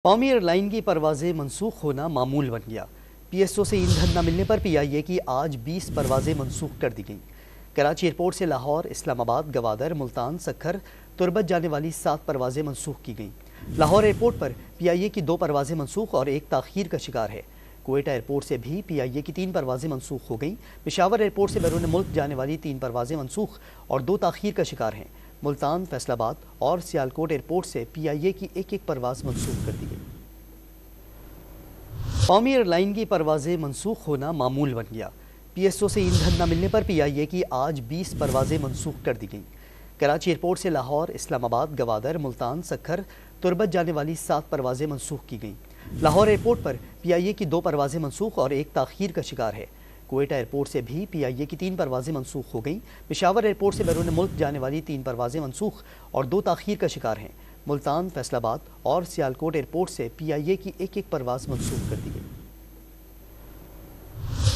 قومی air line کی پروازیں منسوخ ہونا معمول بن گیا۔ پی ایس او سے ایندھن نہ ملنے پر پی آئی اے کی آج 20 پروازیں منسوخ کر دی گئیں۔ کراچی ایئرپورٹ سے لاہور، اسلام آباد، گوادر، ملتان، سکھر، تربت جانے والی 7 پروازیں منسوخ کی گئیں۔ لاہور ایئرپورٹ پر پی آئی اے کی 2 پروازیں منسوخ اور 1 تاخیر کا شکار ہے۔ کوئٹہ ایئرپورٹ سے بھی پی آئی اے کی 3 پروازیں منسوخ ہو گئیں۔ پشاور ایئرپورٹ سے بیرون ملک جانے والی 3 پروازیں منسوخ اور 2 تاخیر کا شکار ہیں۔ ملتان، فیصل آباد اور سیالکوٹ ایئرپورٹ سے پی آئی اے کی 1 پرواز منسوخ کر دی گئی۔ قومی ایئر لائن کی پروازیں منسوخ ہونا معمول بن گیا۔ پی ایس او سے ایندھن نہ ملنے پر پی آئی اے کی آج 20 پروازیں منسوخ کر دی گئیں۔ کراچی ایئرپورٹ سے لاہور، اسلام آباد، گوادر، ملتان، سکھر، تربت جانے والی 7 پروازیں منسوخ کی گئیں۔ لاہور ایئرپورٹ پر پی آئی اے کی 2 پروازیں منسوخ اور 1 تاخیر کا شکار ہے۔ کوئٹہ ایئرپورٹ سے بھی پی آئی اے کی 3 پروازیں منسوخ ہو گئیں۔ پشاور ایئرپورٹ سے بیرون ملک جانے والی 3 پروازیں منسوخ اور 2 تاخیر کا شکار ہیں۔ ملتان، فیصل آباد اور سیالکوٹ ایئرپورٹ سے پی آئی اے کی 1 پرواز منسوخ کر دی گئی۔